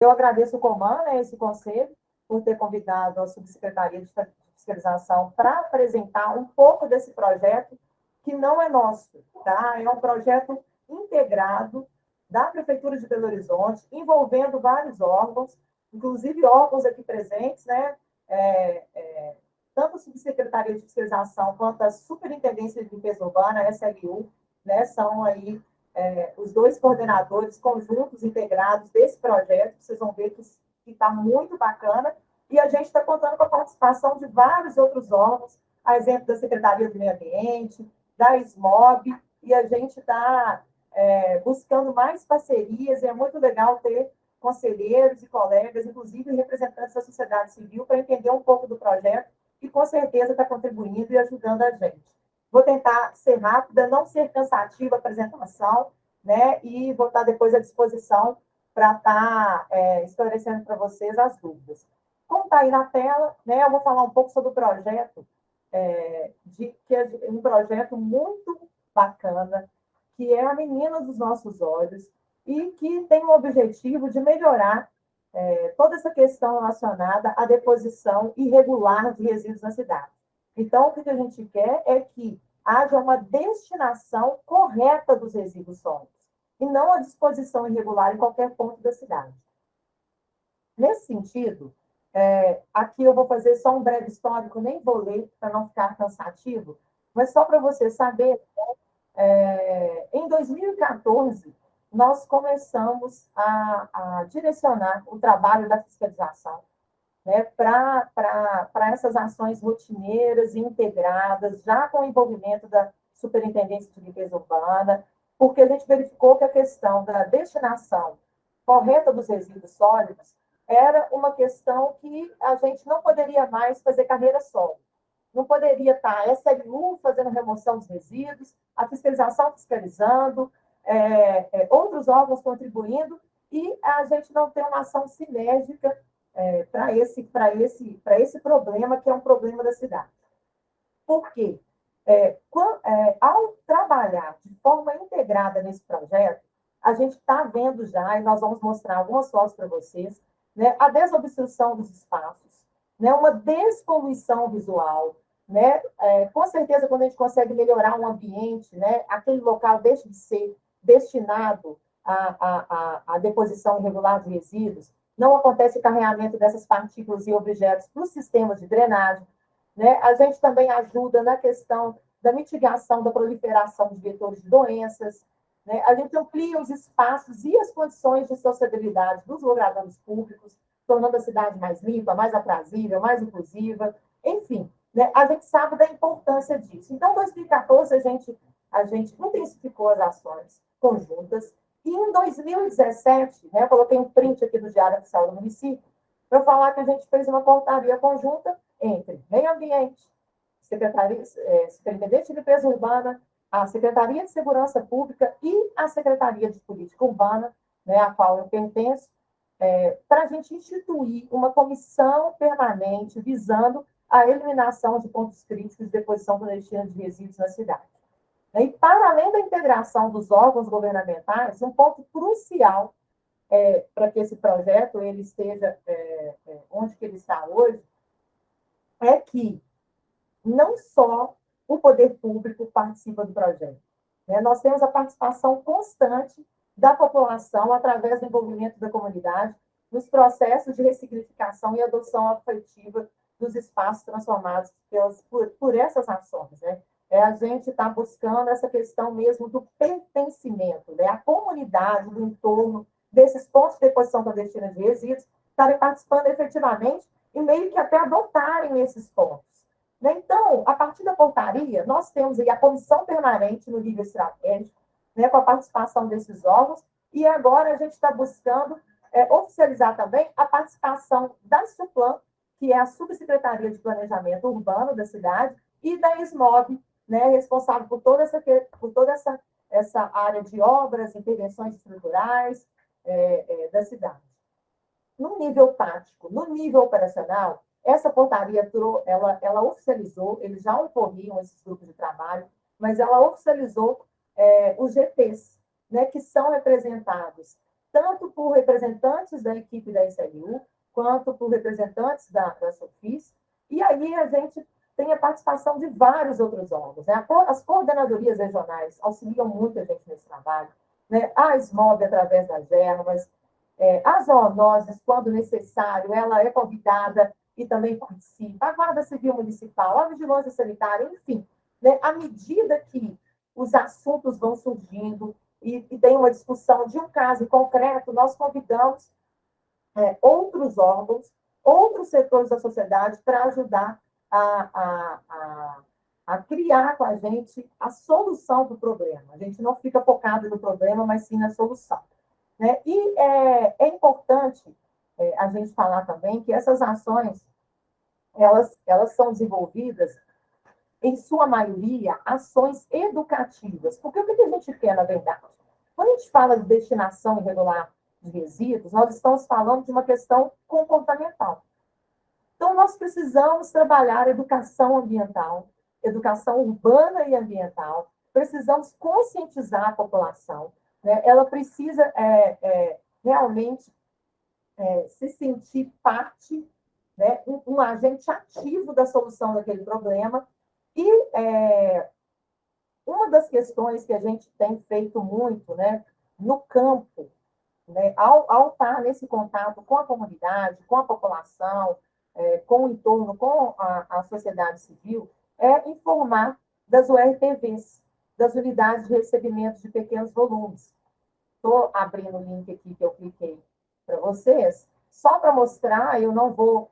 Eu agradeço o Coman, né, esse conselho, por ter convidado a Subsecretaria de Fiscalização para apresentar um pouco desse projeto, que não é nosso, tá? É um projeto integrado da Prefeitura de Belo Horizonte, envolvendo vários órgãos, inclusive órgãos aqui presentes, né? Tanto a Subsecretaria de Fiscalização quanto a Superintendência de Limpeza Urbana, a SLU, né? São aí os dois coordenadores conjuntos, integrados desse projeto, vocês vão ver que está muito bacana, e a gente está contando com a participação de vários outros órgãos, a exemplo da Secretaria do Meio Ambiente, da SMOB, e a gente está buscando mais parcerias, e é muito legal ter conselheiros e colegas, inclusive representantes da sociedade civil, para entender um pouco do projeto, e com certeza está contribuindo e ajudando a gente. Vou tentar ser rápida, não ser cansativa a apresentação, né? E vou estar depois à disposição para estar esclarecendo para vocês as dúvidas. Como está aí na tela, né? Eu vou falar um pouco sobre o projeto, que é um projeto muito bacana, que é a menina dos nossos olhos, e que tem o objetivo de melhorar toda essa questão relacionada à deposição irregular de resíduos na cidade. Então, o que a gente quer é que haja uma destinação correta dos resíduos sólidos, e não a disposição irregular em qualquer ponto da cidade. Nesse sentido, aqui eu vou fazer só um breve histórico, nem vou ler para não ficar cansativo, mas só para você saber, em 2014, nós começamos a direcionar o trabalho da fiscalização, né, para essas ações rotineiras e integradas, já com o envolvimento da Superintendência de Limpeza Urbana, porque a gente verificou que a questão da destinação correta dos resíduos sólidos era uma questão que a gente não poderia mais fazer carreira solo. Não poderia estar a SLU fazendo remoção dos resíduos, a fiscalização fiscalizando, outros órgãos contribuindo, e a gente não ter uma ação sinérgica para esse problema, que é um problema da cidade. Por quê? Ao trabalhar de forma integrada nesse projeto, a gente está vendo já, e nós vamos mostrar algumas fotos para vocês, né, a desobstrução dos espaços, né, uma despoluição visual, né, com certeza, quando a gente consegue melhorar um ambiente, né, aquele local deixa de ser destinado à deposição irregular de resíduos, não acontece o carregamento dessas partículas e objetos para os sistemas de drenagem, né? A gente também ajuda na questão da mitigação da proliferação de vetores de doenças, né? A gente amplia os espaços e as condições de sociabilidade dos lugares públicos, tornando a cidade mais limpa, mais aprazível, mais inclusiva, enfim, né? A gente sabe da importância disso. Então, em 2014, a gente intensificou as ações conjuntas, e em 2017, né, eu coloquei um print aqui do Diário Oficial do município, para falar que a gente fez uma portaria conjunta entre Meio Ambiente, Superintendente de Limpeza Urbana, a Secretaria de Segurança Pública e a Secretaria de Política Urbana, né, a qual eu pertenço, para a gente instituir uma comissão permanente visando a eliminação de pontos críticos de deposição clandestina de resíduos na cidade. E, para além da integração dos órgãos governamentais, um ponto crucial para que esse projeto ele esteja onde que ele está hoje, é que não só o poder público participa do projeto, né? Nós temos a participação constante da população através do envolvimento da comunidade nos processos de ressignificação e adoção afetiva dos espaços transformados por essas ações, né? A gente está buscando essa questão mesmo do pertencimento, né? A comunidade do entorno desses pontos de deposição clandestina de resíduos estarem participando efetivamente e meio que até adotarem esses pontos. Então, a partir da portaria, nós temos aí a comissão permanente no nível estratégico, né, com a participação desses órgãos, e agora a gente está buscando oficializar também a participação da SUPLAN, que é a Subsecretaria de Planejamento Urbano da cidade, e da SMOB, né, responsável por toda essa área de obras, intervenções estruturais da cidade. No nível tático, no nível operacional, essa portaria, ela oficializou, eles já ocorriam esses grupos de trabalho, mas ela oficializou os GTs, né, que são representados tanto por representantes da equipe da SLU, quanto por representantes da SOFIS, e aí a gente tem a participação de vários outros órgãos. Né? As coordenadorias regionais auxiliam muito a gente nesse trabalho, né? A SMOB, através das GERMAS, as zoonoses, quando necessário, ela é convidada e também participa, a Guarda Civil Municipal, a Vigilância Sanitária, enfim, né? À medida que os assuntos vão surgindo e tem uma discussão de um caso concreto, nós convidamos outros órgãos, outros setores da sociedade para ajudar a criar com a gente a solução do problema. A gente não fica focado no problema, mas sim na solução. Né? E é importante a gente falar também que essas ações, elas são desenvolvidas, em sua maioria, ações educativas. Porque o que a gente quer, na verdade? Quando a gente fala de destinação irregular de resíduos, nós estamos falando de uma questão comportamental. Então, nós precisamos trabalhar educação ambiental, educação urbana e ambiental, precisamos conscientizar a população, né? Ela precisa realmente se sentir parte, né? Um agente ativo da solução daquele problema. E uma das questões que a gente tem feito muito, né, no campo, né, ao estar nesse contato com a comunidade, com a população, com o entorno, com a sociedade civil, é informar das URPVs, das unidades de recebimento de pequenos volumes. Estou abrindo o link aqui que eu cliquei para vocês, só para mostrar, eu não vou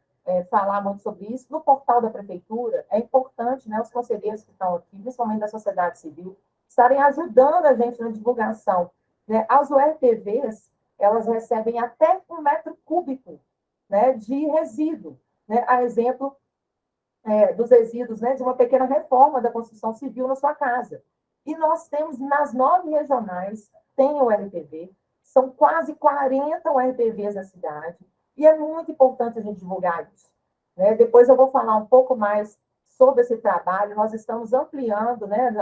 falar muito sobre isso. No portal da prefeitura, é importante, né, os conselheiros que estão aqui, principalmente da sociedade civil, estarem ajudando a gente na divulgação. Né? As URPVs, elas recebem até 1 metro cúbico, né, de resíduo. Né? A exemplo dos resíduos, né, de uma pequena reforma da construção civil na sua casa. E nós temos, nas 9 regionais, tem o URPV, são quase 40 URPVs na cidade, e é muito importante a gente divulgar isso. Né? Depois eu vou falar um pouco mais sobre esse trabalho, nós estamos ampliando, né,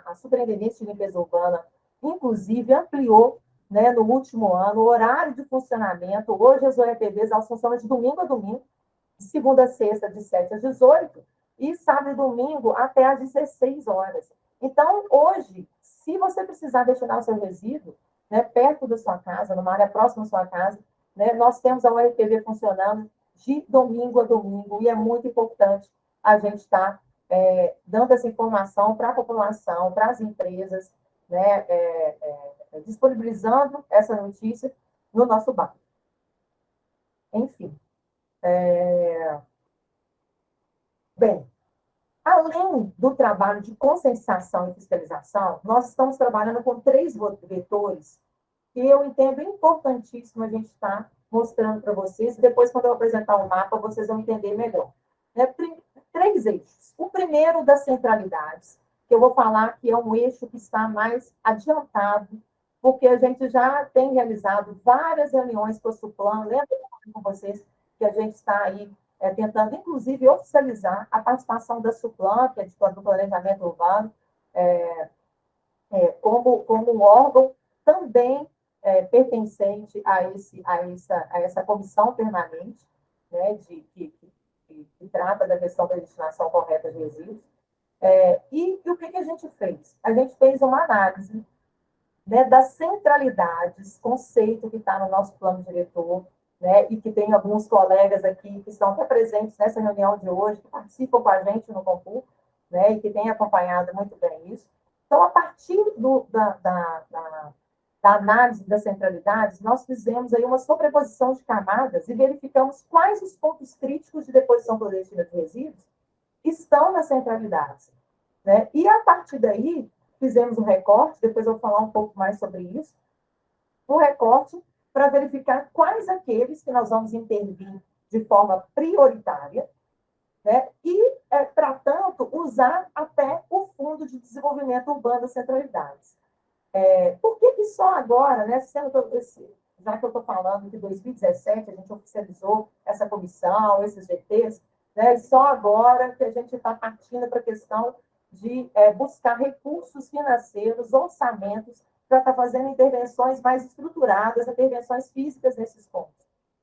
a Superintendência de Limpeza Urbana, inclusive, ampliou, né, no último ano, o horário de funcionamento. Hoje as URPVs elas funcionam de domingo a domingo, de segunda a sexta, de 7 às 18, e sábado e domingo até às 16 horas. Então, hoje, se você precisar destinar o seu resíduo, né, perto da sua casa, numa área próxima à sua casa, né, nós temos a URPV funcionando de domingo a domingo, e é muito importante a gente estar dando essa informação para a população, para as empresas, né, disponibilizando essa notícia no nosso bairro. Enfim. Bem, além do trabalho de conscientização e fiscalização, nós estamos trabalhando com 3 vetores que eu entendo importantíssimo a gente estar mostrando para vocês. Depois, quando eu apresentar o mapa, vocês vão entender melhor. 3 eixos. O primeiro das centralidades, que eu vou falar que é um eixo que está mais adiantado, porque a gente já tem realizado várias reuniões com o Suplan. Lembra com vocês que a gente está aí tentando, inclusive, oficializar a participação da Suplan, que é do Planejamento Urbano, como um órgão também pertencente a essa comissão permanente, né, que trata da questão da destinação correta de resíduos. E o que a gente fez? A gente fez uma análise, né, das centralidades, conceito que está no nosso plano diretor, né, e que tem alguns colegas aqui que estão até presentes nessa reunião de hoje, que participam com a gente no concurso, né, e que têm acompanhado muito bem isso. Então, a partir da análise das centralidades, nós fizemos aí uma sobreposição de camadas e verificamos quais os pontos críticos de deposição clandestina de resíduos estão nas centralidades. Né? E, a partir daí, fizemos um recorte, depois eu vou falar um pouco mais sobre isso, um recorte para verificar quais aqueles que nós vamos intervir de forma prioritária, né? E, para tanto, usar até o Fundo de Desenvolvimento Urbano das Centralidades. Por que só agora, né, já que eu estou falando que em 2017 a gente oficializou essa comissão, esses GTs, né, só agora que a gente está partindo para a questão de buscar recursos financeiros, orçamentos, para estar fazendo intervenções mais estruturadas, intervenções físicas nesses pontos.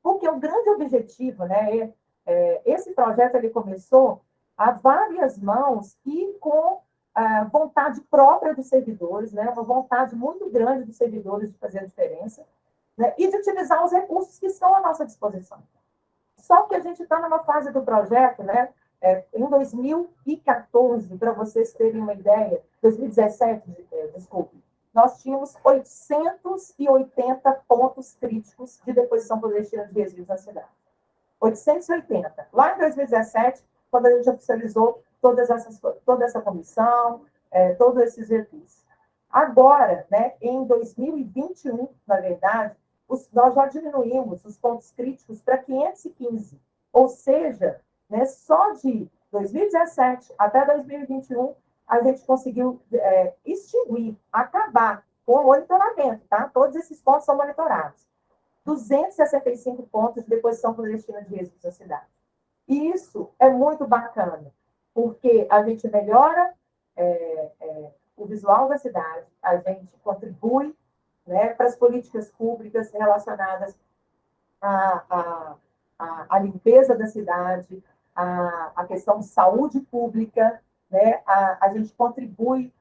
Porque o grande objetivo, né, esse projeto ele começou a várias mãos e com a vontade própria dos servidores, né, uma vontade muito grande dos servidores de fazer a diferença, né, e de utilizar os recursos que estão à nossa disposição. Só que a gente está numa fase do projeto, né, em 2014, para vocês terem uma ideia, 2017, desculpe, nós tínhamos 880 pontos críticos de deposição clandestina de resíduos na cidade. 880. Lá em 2017, quando a gente oficializou toda essa comissão, todos esses recursos. Agora, né, em 2021, na verdade, nós já diminuímos os pontos críticos para 515. Ou seja, né, só de 2017 até 2021, a gente conseguiu extinguir, acabar com o monitoramento, tá? Todos esses pontos são monitorados. 265 pontos de deposição clandestina de resíduos da cidade. E isso é muito bacana, porque a gente melhora o visual da cidade, a gente contribui, né, para as políticas públicas relacionadas à limpeza da cidade, à questão de saúde pública, né, a gente contribui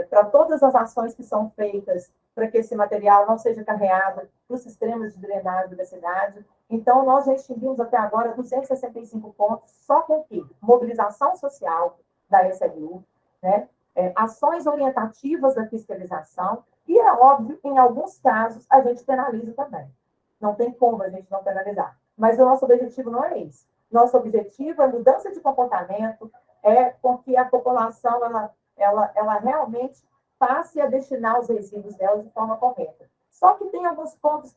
para todas as ações que são feitas para que esse material não seja carreado para os sistemas de drenagem da cidade. Então, nós já extinguimos até agora 265 pontos, só com o quê? Mobilização social da SLU, né? Ações orientativas da fiscalização, e é óbvio, em alguns casos, a gente penaliza também. Não tem como a gente não penalizar. Mas o nosso objetivo não é esse. Nosso objetivo é mudança de comportamento, com que a população ela realmente passe a destinar os resíduos dela de forma correta. Só que tem alguns pontos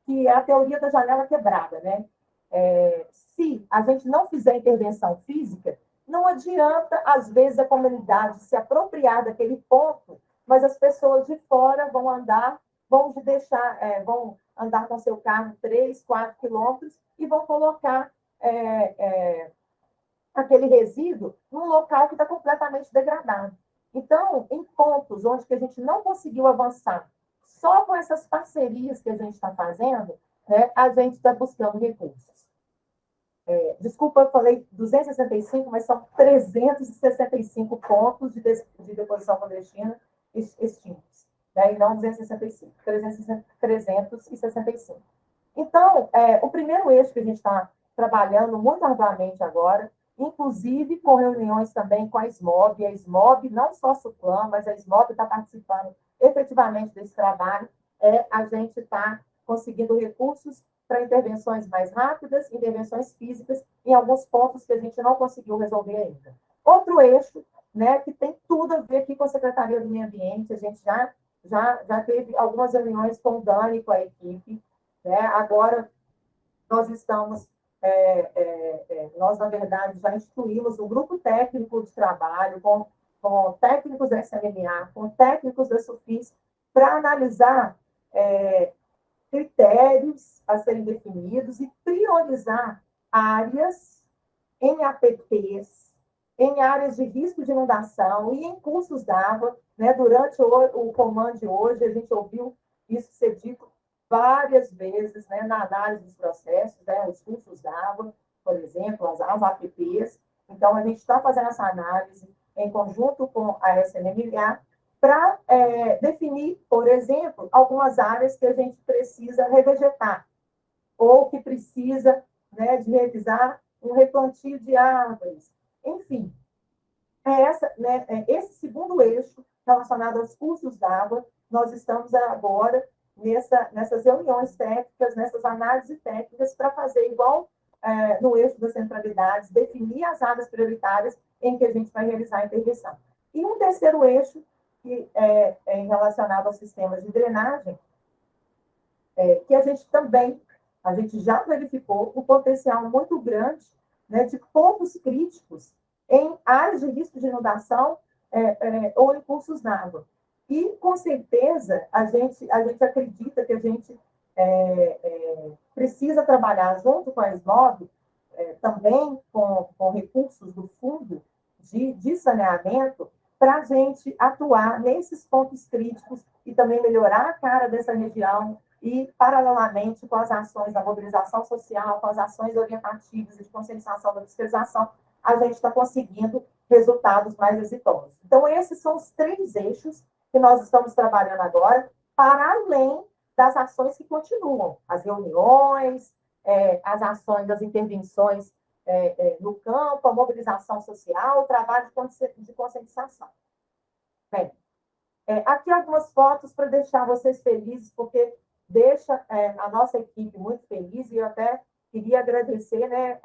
que é a teoria da janela quebrada, né? Se a gente não fizer intervenção física, não adianta, às vezes, a comunidade se apropriar daquele ponto, mas as pessoas de fora vão andar com seu carro 3, 4 quilômetros e vão colocar aquele resíduo num local que está completamente degradado. Então, em pontos onde que a gente não conseguiu avançar, só com essas parcerias que a gente está fazendo, né, a gente está buscando recursos. Desculpa, eu falei 265, mas são 365 pontos de deposição clandestina extintos, né, e não 265, 365. Então, o primeiro eixo que a gente está trabalhando muito arduamente agora, inclusive com reuniões também com a SMOB. A SMOB, não só a SUPLAN, mas a SMOB está participando efetivamente desse trabalho, a gente está conseguindo recursos para intervenções mais rápidas, intervenções físicas, em alguns pontos que a gente não conseguiu resolver ainda. Outro eixo, né, que tem tudo a ver aqui com a Secretaria do Meio Ambiente, a gente já teve algumas reuniões com o Dani, com a equipe, né? Agora, nós estamos, nós, na verdade, já instituímos um grupo técnico de trabalho com técnicos da SMMA, com técnicos da SUFIS, para analisar critérios a serem definidos e priorizar áreas em APPs, em áreas de risco de inundação e em cursos d'água, né? Durante o comando de hoje, a gente ouviu isso ser dito várias vezes, né, na análise dos processos, né, os cursos d'água, por exemplo, as APPs. Então, a gente está fazendo essa análise em conjunto com a SMMA para definir, por exemplo, algumas áreas que a gente precisa revegetar ou que precisa, né, de realizar um replantio de árvores. Enfim, esse segundo eixo relacionado aos cursos d'água, nós estamos agora nessas reuniões técnicas, nessas análises técnicas, para fazer igual no eixo das centralidades, definir as áreas prioritárias em que a gente vai realizar a intervenção. E um terceiro eixo, que é relacionado aos sistemas de drenagem, que a gente já verificou um potencial muito grande, né, de pontos críticos em áreas de risco de inundação ou em cursos d'água. E, com certeza, a gente acredita que a gente precisa trabalhar junto com a SMOB, também com recursos do fundo de saneamento, para a gente atuar nesses pontos críticos e também melhorar a cara dessa região e, paralelamente, com as ações da mobilização social, com as ações orientativas e de conscientização da fiscalização, a gente está conseguindo resultados mais exitosos. Então, esses são os 3 eixos que nós estamos trabalhando agora, para além das ações que continuam, as reuniões, as ações das intervenções no campo, a mobilização social, o trabalho de conscientização. Bem, aqui algumas fotos para deixar vocês felizes, porque deixa a nossa equipe muito feliz, e eu até queria agradecer, né,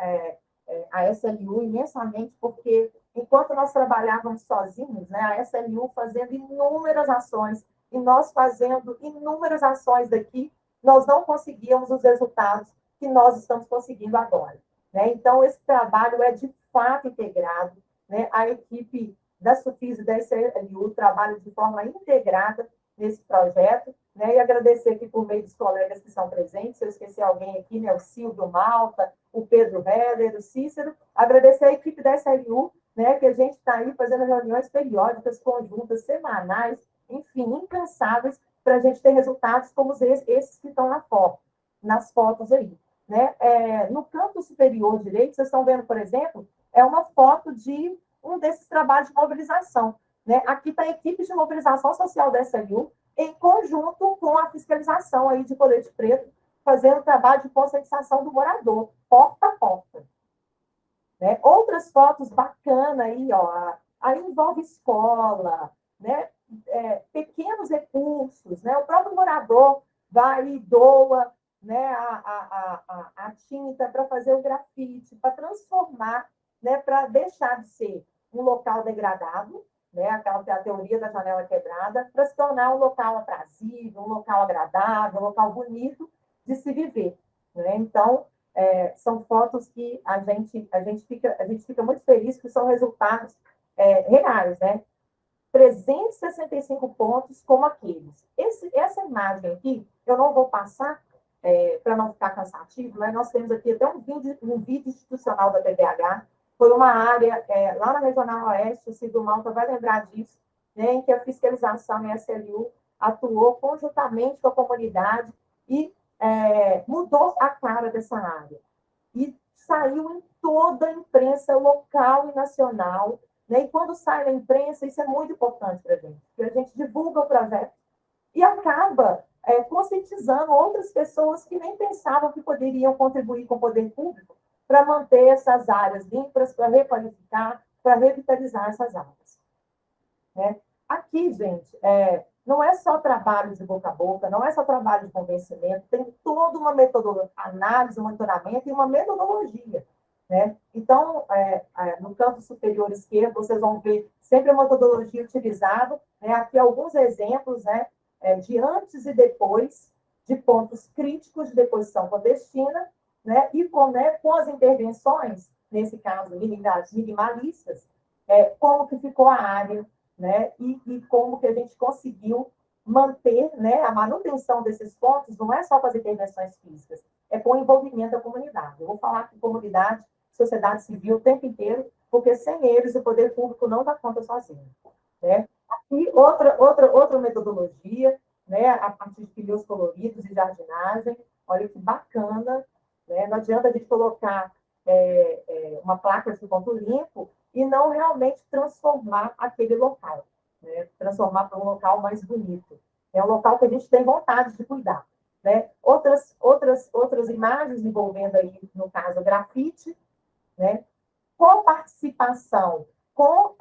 a SLU imensamente, porque enquanto nós trabalhávamos sozinhos, né, a SLU fazendo inúmeras ações, e nós fazendo inúmeras ações daqui, nós não conseguíamos os resultados que nós estamos conseguindo agora. Né? Então, esse trabalho é de fato integrado, né? A equipe da Sufis e da SLU trabalha de forma integrada nesse projeto, né? E agradecer aqui por meio dos colegas que estão presentes, se eu esqueci alguém aqui, né? O Silvio Malta, o Pedro Heller, o Cícero, agradecer a equipe da SLU, né? Que a gente está aí fazendo reuniões periódicas, conjuntas, semanais, enfim, incansáveis, para a gente ter resultados como esses que estão nas fotos aí. Né? No canto superior direito, vocês estão vendo, por exemplo, é uma foto de um desses trabalhos de mobilização. Né? Aqui está a equipe de mobilização social da SLU, em conjunto com a fiscalização aí de Colete Preto, fazendo trabalho de conscientização do morador, porta a porta. Né? Outras fotos bacanas aí, ó, aí envolve escola, né? Pequenos recursos, né? O próprio morador vai e doa, né, a tinta para fazer o grafite, para transformar, né, para deixar de ser um local degradado, né, aquela que é a teoria da janela quebrada, para se tornar um local aprazível, um local agradável, um local bonito de se viver. Né? Então, são fotos que a gente fica muito feliz, que são resultados reais, né? 365 pontos como aqueles. Essa imagem aqui, eu não vou passar, para não ficar cansativo, né? Nós temos aqui até um vídeo institucional da TBH, foi uma área lá na Regional Oeste, o Cid Malta vai lembrar disso, né, em que a fiscalização e a SLU atuou conjuntamente com a comunidade e mudou a cara dessa área. E saiu em toda a imprensa local e nacional, né? E quando sai na imprensa, isso é muito importante para a gente, porque a gente divulga o projeto e acaba conscientizando outras pessoas que nem pensavam que poderiam contribuir com o poder público para manter essas áreas limpas, para requalificar, para revitalizar essas áreas. Né? Aqui, gente, não é só trabalho de boca a boca, não é só trabalho de convencimento, tem toda uma metodologia, análise, monitoramento e uma metodologia. Né? Então, no canto superior esquerdo, vocês vão ver sempre a metodologia utilizada, né? Aqui alguns exemplos, né? De antes e depois, de pontos críticos de deposição clandestina, né? E com as intervenções, nesse caso, minimalistas, como que ficou a área, né? E como que a gente conseguiu manter, né, a manutenção desses pontos, não é só com as intervenções físicas, é com o envolvimento da comunidade. Eu vou falar que comunidade, sociedade civil o tempo inteiro, porque sem eles o poder público não dá conta sozinho. Né? Aqui, outra metodologia, né, a partir de pneus coloridos e jardinagem, olha que bacana, né? Não adianta a gente colocar uma placa de ponto limpo e não realmente transformar aquele local, né? Transformar para um local mais bonito. É um local que a gente tem vontade de cuidar. Né? Outras imagens envolvendo aí, no caso, grafite, né? Com participação com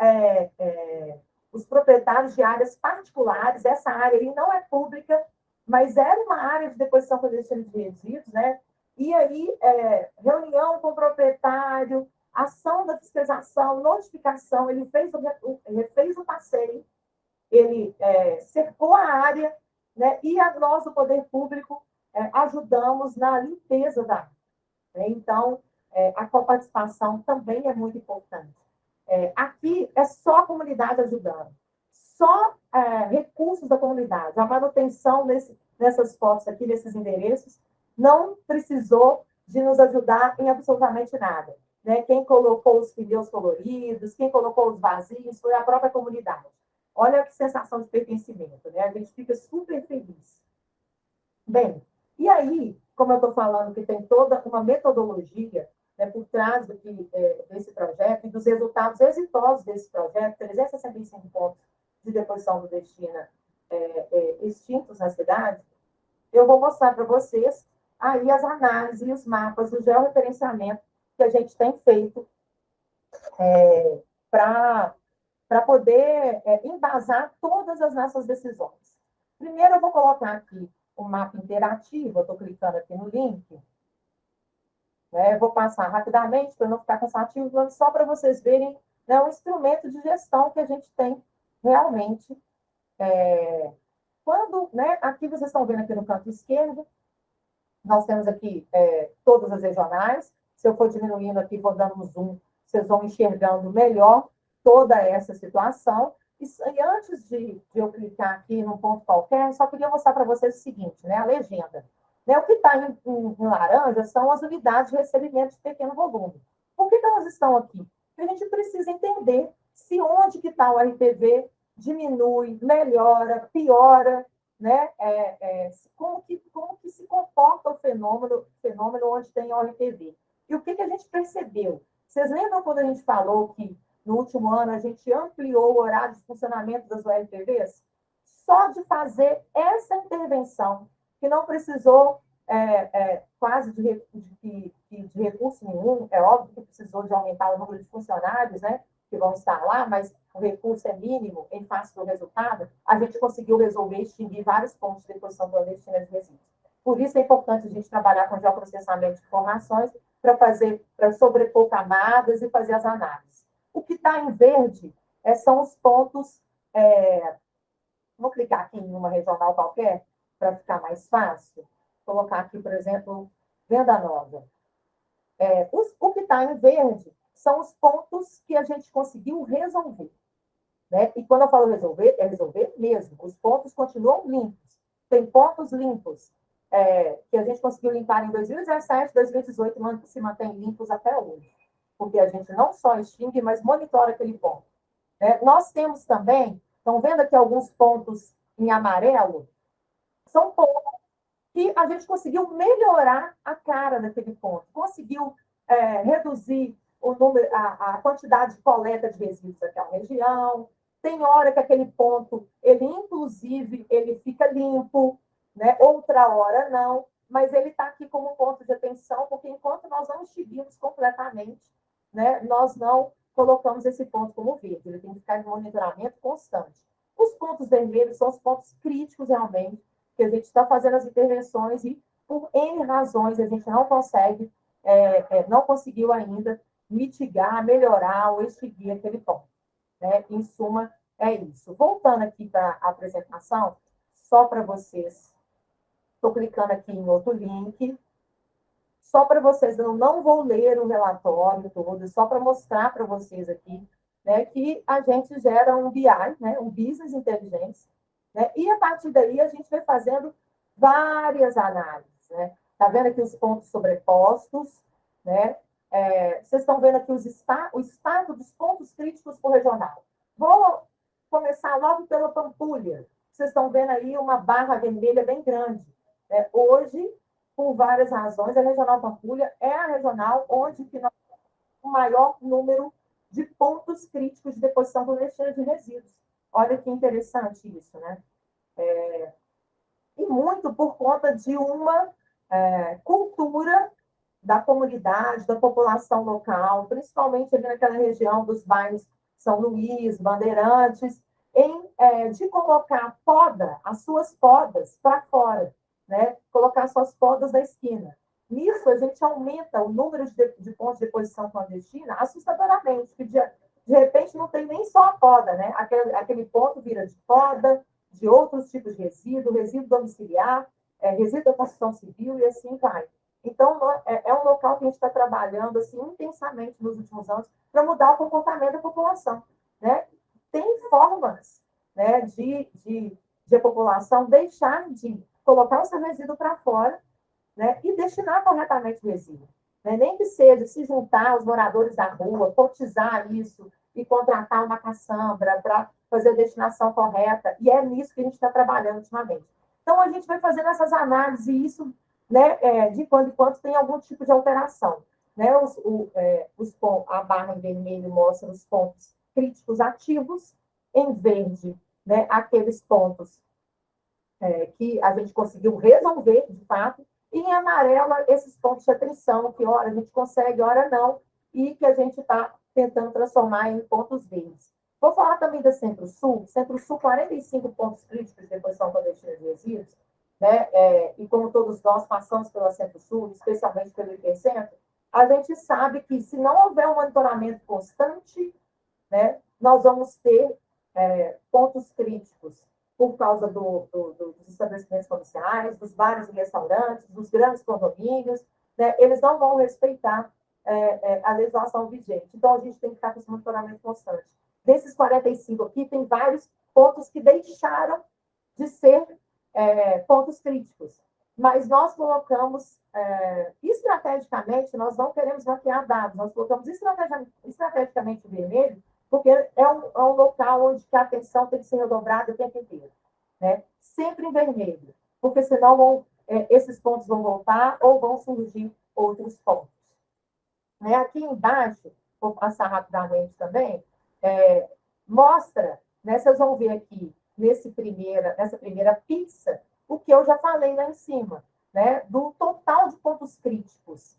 os proprietários de áreas particulares, essa área aí não é pública, mas era uma área de deposição clandestina de resíduos, né? E aí, reunião com o proprietário, ação da fiscalização, notificação, ele fez o passeio, ele cercou a área, né? E nós, o poder público, ajudamos na limpeza da área. Né? Então, a coparticipação também é muito importante. Aqui é só a comunidade ajudando, só recursos da comunidade. A manutenção nessas fotos aqui, nesses endereços, não precisou de nos ajudar em absolutamente nada. né? Quem colocou os pneus coloridos, quem colocou os vazios, foi a própria comunidade. Olha que sensação de pertencimento, né? A gente fica super feliz. Bem, e aí, como eu estou falando que tem toda uma metodologia, né, por trás desse projeto e dos resultados exitosos desse projeto, 365 pontos de deposição do destino extintos na cidade, eu vou mostrar para vocês aí as análises e os mapas do georreferenciamento que a gente tem feito para poder embasar todas as nossas decisões. Primeiro, eu vou colocar aqui o mapa interativo, eu estou clicando aqui no link, né? Eu vou passar rapidamente para não ficar cansativo, mas só para vocês verem, né, um instrumento de gestão que a gente tem realmente. Quando, né, aqui vocês estão vendo aqui no canto esquerdo, nós temos aqui todas as regionais. Se eu for diminuindo aqui, vou dando um zoom, vocês vão enxergando melhor toda essa situação. E antes de eu clicar aqui num ponto qualquer, só queria mostrar para vocês o seguinte, né, a legenda. Né, o que está em laranja são as unidades de recebimento de pequeno volume. Por que elas estão aqui? Porque a gente precisa entender se onde que está o RPV diminui, melhora, piora, né? Como que se comporta o fenômeno onde tem ORPV. E o que a gente percebeu? Vocês lembram quando a gente falou que no último ano a gente ampliou o horário de funcionamento das ORPVs? Só de fazer essa intervenção, que não precisou quase de recurso nenhum, é óbvio que precisou de aumentar o número de funcionários, né, que vão estar lá, mas o recurso é mínimo em face do resultado, a gente conseguiu resolver e extinguir vários pontos de deposição clandestina de resíduos. Por isso é importante a gente trabalhar com geoprocessamento de informações para sobrepor camadas e fazer as análises. O que está em verde são os pontos. Vou clicar aqui em uma regional qualquer, para ficar mais fácil. Vou colocar aqui, por exemplo, Venda Nova. O que está em verde são os pontos que a gente conseguiu resolver. Né? E quando eu falo resolver, é resolver mesmo. Os pontos continuam limpos. Tem pontos limpos que a gente conseguiu limpar em 2017, 2018, se mantém limpos até hoje. Porque a gente não só extingue, mas monitora aquele ponto. Nós temos também, estão vendo aqui alguns pontos em amarelo? São pontos que a gente conseguiu melhorar a cara daquele ponto. Conseguiu reduzir o número, a quantidade de coleta de resíduos daquela região. Tem hora que aquele ponto, inclusive, ele fica limpo, né? Outra hora não, mas ele está aqui como ponto de atenção, porque enquanto nós não extinguimos completamente, né, nós não colocamos esse ponto como verde. Ele tem que ficar em monitoramento constante. Os pontos vermelhos são os pontos críticos, realmente, que a gente está fazendo as intervenções e, por N razões, a gente não consegue, não conseguiu ainda mitigar, melhorar ou extinguir aquele ponto. Né? Em suma, é isso. Voltando aqui para a apresentação, só para vocês, estou clicando aqui em outro link, só para vocês, eu não vou ler o relatório todo, só para mostrar para vocês aqui, né, que a gente gera um BI, né, um Business Intelligence, né, e a partir daí a gente vai fazendo várias análises. Né? Tá vendo aqui os pontos sobrepostos, né? Vocês estão vendo aqui o estado dos pontos críticos por regional. Vou começar logo pela Pampulha. Vocês estão vendo aí uma barra vermelha bem grande. Hoje, por várias razões, a Regional Pampulha é a regional onde que nós temos o maior número de pontos críticos de deposição clandestina de resíduos. Olha que interessante isso, né? E muito por conta de uma cultura da comunidade, da população local, principalmente ali naquela região dos bairros São Luís, Bandeirantes, de colocar as suas podas para fora, né? Colocar suas podas na esquina. Nisso, a gente aumenta o número de pontos de deposição clandestina assustadoramente, que de repente não tem nem só a poda, né? Aquele ponto vira de poda, de outros tipos de resíduo domiciliar, resíduo da construção civil e assim vai. Então, é um local que a gente está trabalhando assim, intensamente nos últimos anos para mudar o comportamento da população. Né? Tem formas, né, de a população deixar de colocar o seu resíduo para fora, né, e destinar corretamente o resíduo. né? Nem que seja se juntar os moradores da rua, cotizar isso e contratar uma caçambra para fazer a destinação correta, e é nisso que a gente está trabalhando ultimamente. Então, a gente vai fazendo essas análises, e isso, né, de quando em quando tem algum tipo de alteração. Né? A barra em vermelho mostra os pontos críticos ativos, em verde, né, aqueles pontos que a gente conseguiu resolver, de fato, e em amarelo, esses pontos de atenção, que hora a gente consegue, hora não, e que a gente está tentando transformar em pontos verdes. Vou falar também da Centro-Sul. Centro-Sul, 45 pontos críticos de deposição clandestina de resíduos, né? E como todos nós passamos pela Centro-Sul, especialmente pelo Hipercentro, a gente sabe que se não houver um monitoramento constante, né, nós vamos ter pontos críticos por causa dos estabelecimentos comerciais, dos bares e restaurantes, dos grandes condomínios, né? Eles não vão respeitar a legislação vigente. Então, a gente tem que estar com esse monitoramento constante. Desses 45 aqui, tem vários pontos que deixaram de ser pontos críticos. Mas nós colocamos, estrategicamente, nós não queremos maquiar dados, nós colocamos estrategicamente o vermelho, porque é um local onde a atenção tem que ser redobrada o tempo inteiro. Né? Sempre em vermelho, porque senão esses pontos vão voltar ou vão surgir outros pontos. Né? Aqui embaixo, vou passar rapidamente também, mostra, né, vocês vão ver aqui, nessa primeira pizza, o que eu já falei lá em cima, né, do total de pontos críticos,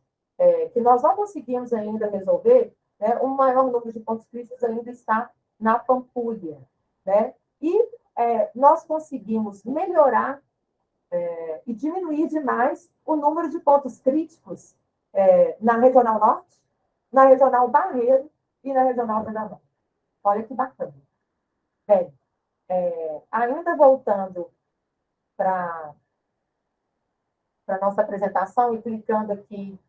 que nós não conseguimos ainda resolver, né, o maior número de pontos críticos ainda está na Pampulha. Né? E nós conseguimos melhorar e diminuir demais o número de pontos críticos na Regional Norte, na Regional Barreiro e na Regional Venda Nova. Olha que bacana. Bem, ainda voltando para a nossa apresentação e clicando aqui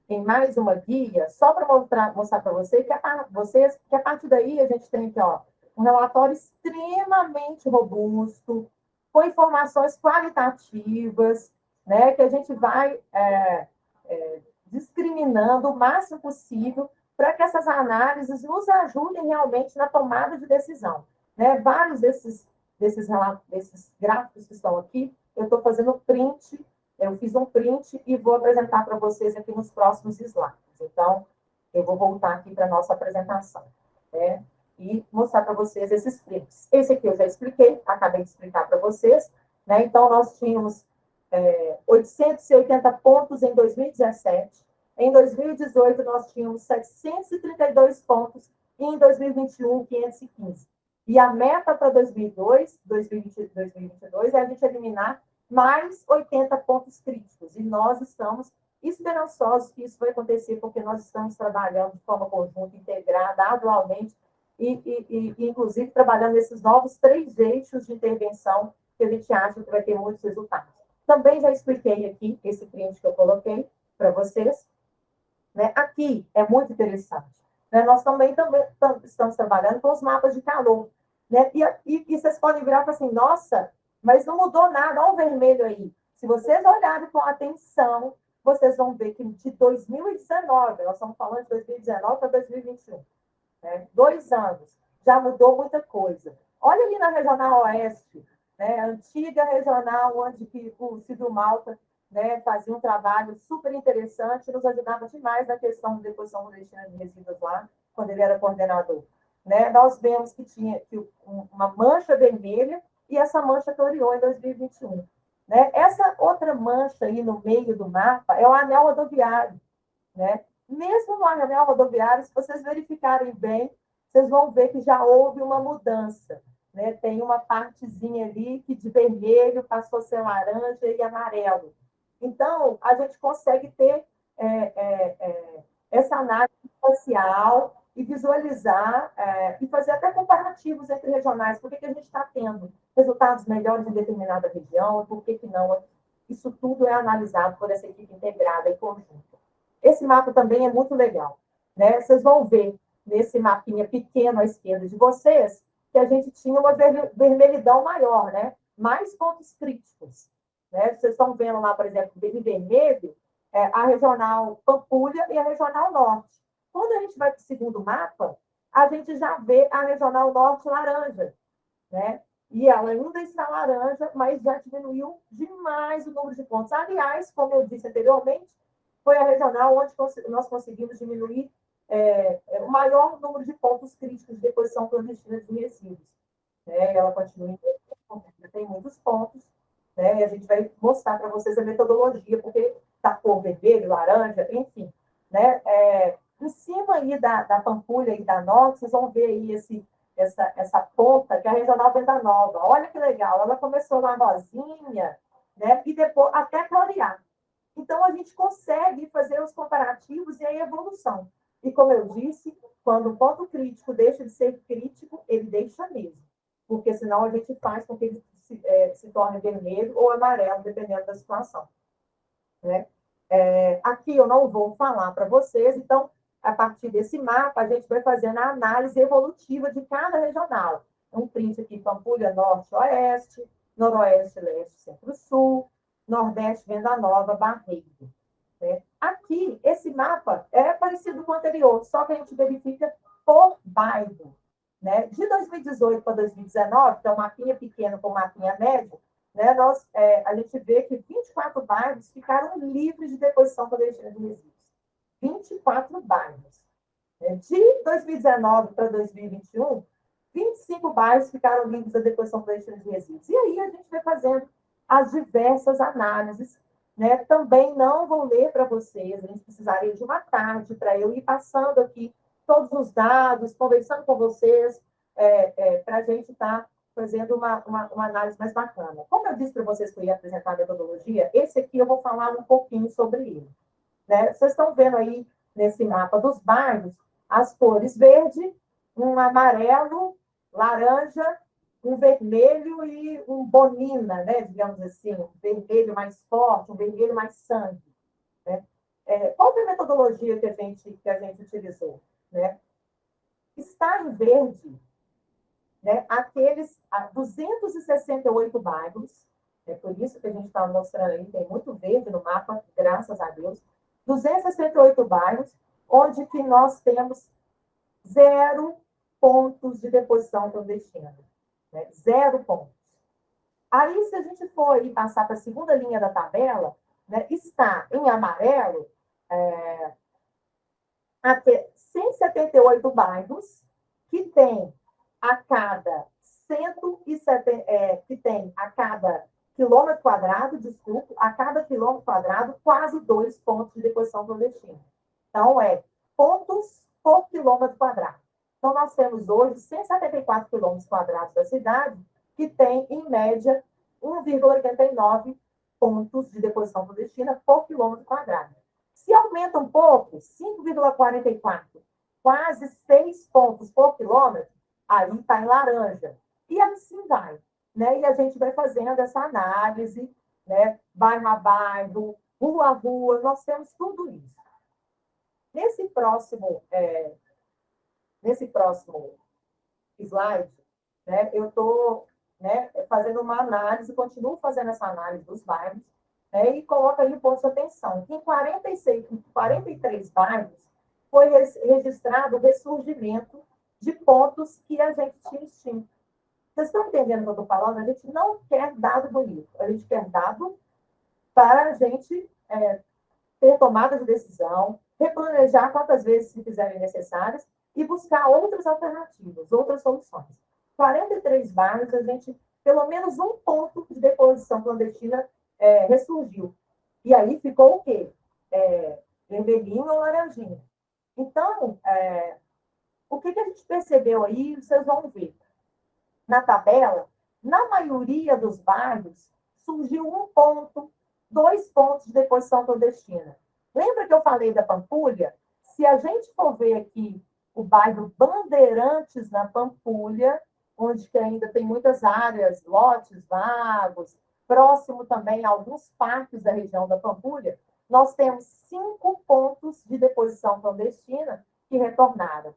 em mais uma guia, só para mostrar para vocês que a partir daí a gente tem aqui, ó, um relatório extremamente robusto, com informações qualitativas, né, que a gente vai discriminando o máximo possível para que essas análises nos ajudem realmente na tomada de decisão. Né? Vários desses gráficos que estão aqui, eu estou fazendo print, eu fiz um print e vou apresentar para vocês aqui nos próximos slides. Então, eu vou voltar aqui para a nossa apresentação, né? E mostrar para vocês esses prints. Esse aqui eu já expliquei, acabei de explicar para vocês, né? Então, nós tínhamos 880 pontos em 2017, em 2018 nós tínhamos 732 pontos e em 2021, 515. E a meta para 2022 é a gente eliminar mais 80 pontos críticos. E nós estamos esperançosos que isso vai acontecer, porque nós estamos trabalhando de forma conjunta, integrada, anualmente, e inclusive trabalhando nesses novos 3 eixos de intervenção que a gente acha que vai ter muitos resultados. Também já expliquei aqui esse print que eu coloquei para vocês. Né? Aqui é muito interessante. Né? Nós também estamos trabalhando com os mapas de calor. Né? E vocês podem virar e falar assim, nossa, mas não mudou nada, olha o vermelho aí. Se vocês olharem com atenção, vocês vão ver que de 2019, nós estamos falando de 2019 para 2021, né? 2 anos, já mudou muita coisa. Olha ali na Regional Oeste, né? A antiga regional onde que o Silvio Malta, né, fazia um trabalho super interessante, nos ajudava demais na questão de deposição clandestina de resíduos lá, quando ele era coordenador. Né? Nós vemos que tinha uma mancha vermelha e essa mancha clareou em 2021. Né? Essa outra mancha aí no meio do mapa é o anel rodoviário. Né? Mesmo no anel rodoviário, se vocês verificarem bem, vocês vão ver que já houve uma mudança. Né? Tem uma partezinha ali que de vermelho passou a ser laranja e amarelo. Então, a gente consegue ter essa análise espacial e visualizar e fazer até comparativos entre regionais. Por que a gente está tendo resultados melhores em determinada região e por que não? Isso tudo é analisado por essa equipe integrada em conjunto. Esse mapa também é muito legal. Né? Vocês vão ver nesse mapinha pequeno à esquerda de vocês que a gente tinha uma vermelhidão maior, né? Mais pontos críticos. Né? Vocês estão vendo lá, por exemplo, em vermelho, a regional Pampulha e a regional Norte. Quando a gente vai para o segundo mapa, a gente já vê a regional Norte laranja, né? E ela ainda está laranja, mas já diminuiu demais o número de pontos. Aliás, como eu disse anteriormente, foi a regional onde nós conseguimos diminuir o maior número de pontos críticos de deposição clandestina de resíduos. Né? Ela continua tem muitos pontos, né? E a gente vai mostrar para vocês a metodologia, porque da cor vermelho, laranja, enfim. Né? Em cima aí da Pampulha e da Norte, vocês vão ver aí essa ponta, que é a Regional Venda Nova. Olha que legal, ela começou lá rosinha, né? E depois até clarear. Então, a gente consegue fazer os comparativos e a evolução. E, como eu disse, quando o ponto crítico deixa de ser crítico, ele deixa mesmo. Porque senão a gente faz com que ele se torne vermelho ou amarelo, dependendo da situação. Né? Aqui eu não vou falar para vocês, então, a partir desse mapa, a gente vai fazendo a análise evolutiva de cada regional. Um print aqui, Pampulha, Norte, Oeste, Noroeste, Leste, Centro-Sul, Nordeste, Venda Nova, Barreiro. Né? Aqui, esse mapa é parecido com o anterior, só que a gente verifica por bairro. Né? De 2018 para 2019, que é um mapinha pequeno com mapinha médio, né, a gente vê que 24 bairros ficaram livres de deposição clandestina de resíduos. 24 bairros. De 2019 para 2021, 25 bairros ficaram livres da deposição clandestina de resíduos. E aí a gente vai fazendo as diversas análises. Né? Também não vou ler para vocês, a gente precisaria de uma tarde para eu ir passando aqui todos os dados, conversando com vocês, para a gente estar fazendo uma análise mais bacana. Como eu disse para vocês que eu ia apresentar a metodologia, esse aqui eu vou falar um pouquinho sobre ele. Né? Vocês estão vendo aí, nesse mapa dos bairros, as cores verde, um amarelo, laranja, um vermelho e um bonina, né? Digamos assim, um vermelho mais forte, um vermelho mais sangue. Né? Qual foi a metodologia que a gente utilizou? Né? Está em verde, né, aqueles 268 bairros, é por isso que a gente está mostrando aí, tem muito verde no mapa, graças a Deus, 268 bairros, onde que nós temos 0 pontos de deposição clandestina. Né? 0 pontos. Aí, se a gente for e passar para a segunda linha da tabela, né, está em amarelo até 178 bairros que tem a cada 170, que tem a cada quilômetro quadrado, desculpa, a cada quilômetro quadrado, quase 2 pontos de deposição clandestina. Então, pontos por quilômetro quadrado. Então, nós temos hoje 174 quilômetros quadrados da cidade, que tem, em média, 1,89 pontos de deposição clandestina por quilômetro quadrado. Se aumenta um pouco, 5,44, quase 6 pontos por quilômetro, aí está em laranja. E assim vai. Né? E a gente vai fazendo essa análise, né? Bairro a bairro, rua a rua, nós temos tudo isso. Nesse próximo slide, né, eu estou fazendo uma análise, continuo fazendo essa análise dos bairros, e coloco aí o ponto de atenção. Em 43 bairros, foi registrado o ressurgimento de pontos que a gente tinha extinto. Vocês estão entendendo o que eu estou falando? A gente não quer dado bonito, a gente quer dado para a gente ter tomada de decisão, replanejar quantas vezes se fizerem necessárias e buscar outras alternativas, outras soluções. 43 bairros, a gente, pelo menos um ponto de deposição clandestina ressurgiu. E aí ficou o quê? Vermelhinho ou laranjinho. Então, o que a gente percebeu aí, vocês vão ver. Na tabela, na maioria dos bairros, surgiu 1 ponto, 2 pontos de deposição clandestina. Lembra que eu falei da Pampulha? Se a gente for ver aqui o bairro Bandeirantes, na Pampulha, onde que ainda tem muitas áreas, lotes vagos, próximo também a alguns parques da região da Pampulha, nós temos 5 pontos de deposição clandestina que retornaram.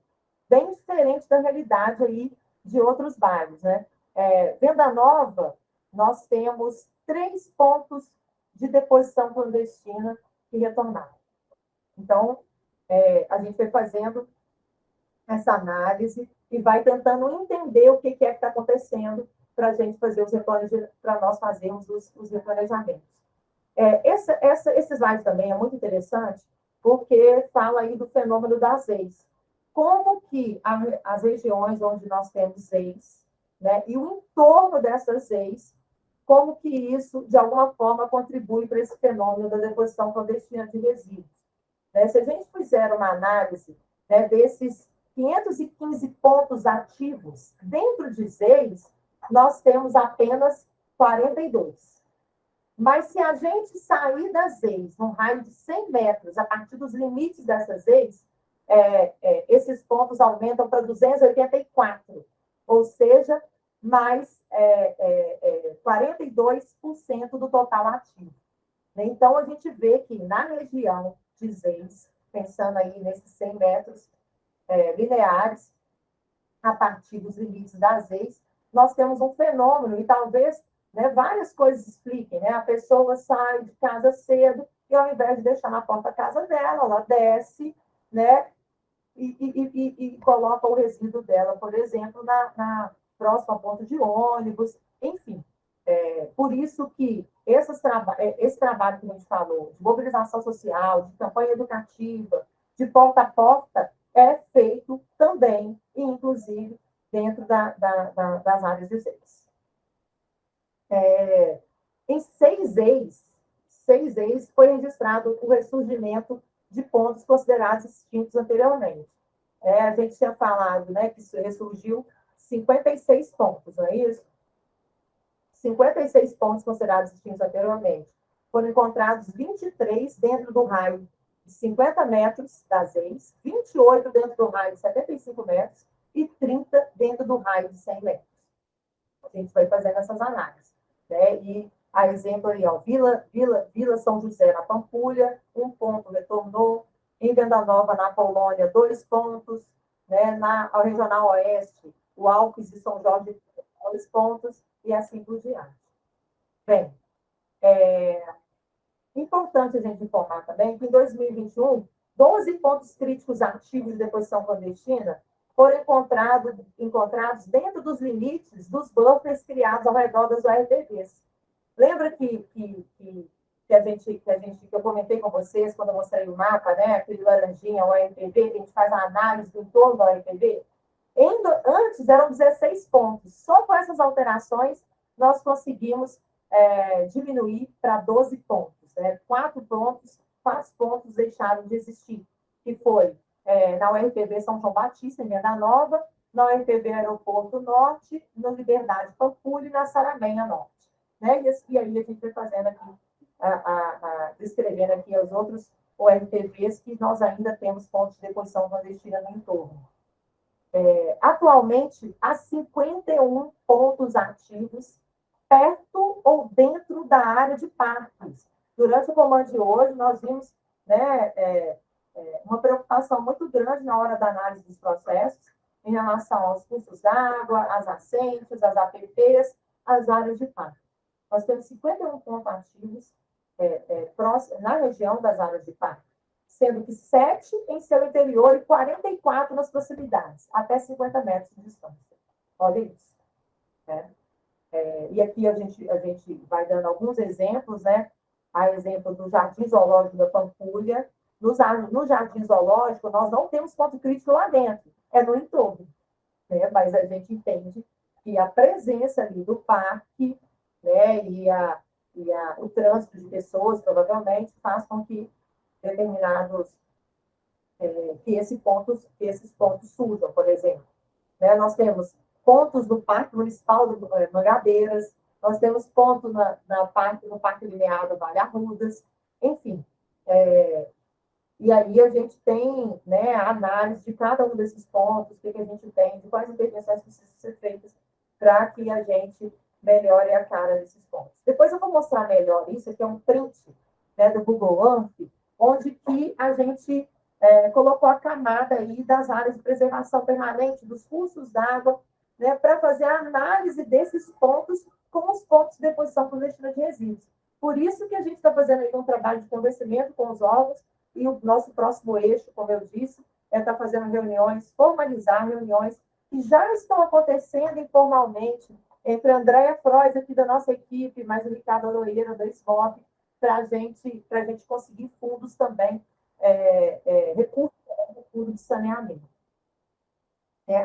Bem diferente da realidade aí de outros bairros, né? Venda Nova, nós temos 3 pontos de deposição clandestina que retornaram. Então, a gente foi fazendo essa análise e vai tentando entender o que é que está acontecendo para a gente fazer para nós fazermos os replanejamentos. Esse slide também é muito interessante, porque fala aí do fenômeno das EIs. Como que as regiões onde nós temos EIs, né, e o entorno dessas EIs, como que isso, de alguma forma, contribui para esse fenômeno da deposição clandestina de resíduos. Né? Se a gente fizer uma análise, né, desses 515 pontos ativos dentro de EIs, nós temos apenas 42. Mas se a gente sair das EIs, num raio de 100 metros, a partir dos limites dessas EIs, esses pontos aumentam para 284, ou seja, mais 42% do total ativo. Então, a gente vê que na região de EIs, pensando aí nesses 100 metros lineares, a partir dos limites das EIs, nós temos um fenômeno, e talvez, né, várias coisas expliquem, né? A pessoa sai de casa cedo e, ao invés de deixar na porta da casa dela, ela desce, né, e coloca o resíduo dela, por exemplo, na próxima ponto de ônibus, enfim. Por isso que esse trabalho que a gente falou, de mobilização social, de campanha educativa, de porta a porta, é feito também, inclusive, dentro das áreas de EIs. Em 6 EIs foi registrado o ressurgimento de pontos considerados extintos anteriormente. A gente tinha falado, né, que ressurgiu 56 pontos, não é isso? 56 pontos considerados extintos anteriormente. Foram encontrados 23 dentro do raio de 50 metros das EIs, 28 dentro do raio de 75 metros e 30 dentro do raio de 100 metros. A gente vai fazendo essas análises. Né? E a exemplo aí, ó, Vila São José, na Pampulha, 1 ponto retornou. Em Venda Nova, na Polônia, 2 pontos. Né? Na Regional Oeste, o Alpes e São Jorge, 2 pontos. E assim por diante. Bem, importante a gente informar também que em 2021, 12 pontos críticos ativos de deposição clandestina foram encontrados dentro dos limites dos buffers criados ao redor das ORPVs. Lembra que eu comentei com vocês quando eu mostrei o mapa, né? Aquele laranjinha, o ORPV, que a gente faz a análise do entorno do ORPV? Antes eram 16 pontos. Só com essas alterações nós conseguimos diminuir para 12 pontos. Né? 4 pontos deixaram de existir, que foi na URPV São João Batista, em Venda Nova, na URPV Aeroporto Norte, no Liberdade Pampulha e na Saramenha Norte. Né? E aí a gente vai fazendo aqui, descrevendo aqui os outros URPVs que nós ainda temos pontos de deposição clandestina no entorno. Atualmente, há 51 pontos ativos perto ou dentro da área de parques. Durante o comando de hoje, nós vimos, né, uma preocupação muito grande na hora da análise dos processos em relação aos cursos d'água, às nascentes, às APPs, às áreas de parque. Nós temos 51 pontos ativos na região das áreas de parque, sendo que 7 em seu interior e 44 nas proximidades, até 50 metros de distância. Olha isso. Né? E aqui a gente vai dando alguns exemplos, né? A exemplo do Jardim Zoológico da Pampulha. No Jardim Zoológico, nós não temos ponto crítico lá dentro, é no entorno. Né? Mas a gente entende que a presença ali do parque, né, o trânsito de pessoas, provavelmente, faz com que que esses pontos surjam, por exemplo. Né? Nós temos pontos no Parque Municipal de Mangadeiras, nós temos pontos no Parque Linear do Vale Arrudas, enfim. E aí a gente tem, né, a análise de cada um desses pontos, o que a gente tem, de quais intervenções precisam ser feitas para que a gente melhore a cara desses pontos. Depois eu vou mostrar melhor isso, aqui é um print, né, do Google Earth, onde que a gente colocou a camada aí das áreas de preservação permanente, dos cursos d'água, né, para fazer a análise desses pontos com os pontos de deposição clandestina de resíduos. Por isso que a gente está fazendo aí um trabalho de convencimento com os órgãos, e o nosso próximo eixo, como eu disse, é estar fazendo reuniões, formalizar reuniões que já estão acontecendo informalmente entre a Andréia Frois, aqui da nossa equipe, mais o Ricardo Oroeira, da SBOP, para a gente conseguir fundos também, recursos para fundo de saneamento.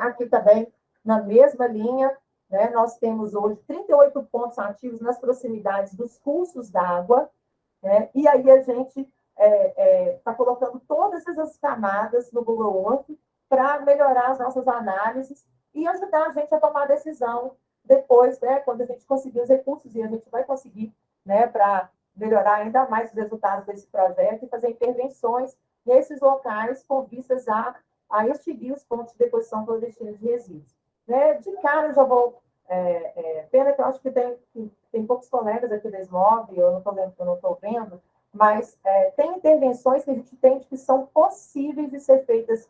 Aqui também, na mesma linha, né, nós temos hoje 38 pontos ativos nas proximidades dos cursos d'água, né, e aí a gente está colocando todas essas camadas no Google Earth para melhorar as nossas análises e ajudar a gente a tomar decisão depois, né, quando a gente conseguir os recursos, e a gente vai conseguir, né, para melhorar ainda mais os resultados desse projeto e fazer intervenções nesses locais com vistas a extinguir os pontos de deposição clandestina de resíduos. Né? De cara, eu já vou... pena que eu acho que tem poucos colegas aqui da SMOB, eu não estou vendo, mas tem intervenções que a gente entende que são possíveis de ser feitas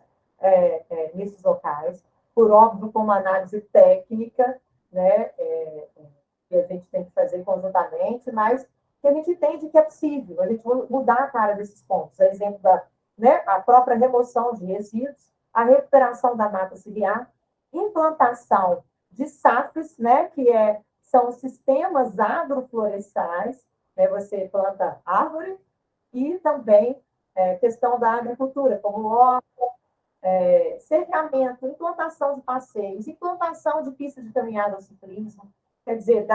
nesses locais, por óbvio, com uma análise técnica, né, que a gente tem que fazer conjuntamente, mas que a gente entende que é possível, a gente mudar a cara desses pontos. A exemplo a própria remoção de resíduos, a recuperação da mata ciliar, implantação de SAFs, né, que são sistemas agroflorestais, né, você planta árvore, e também questão da agricultura, como horta, cercamento, implantação de passeios, implantação de pistas de caminhada ao ciclismo, quer dizer,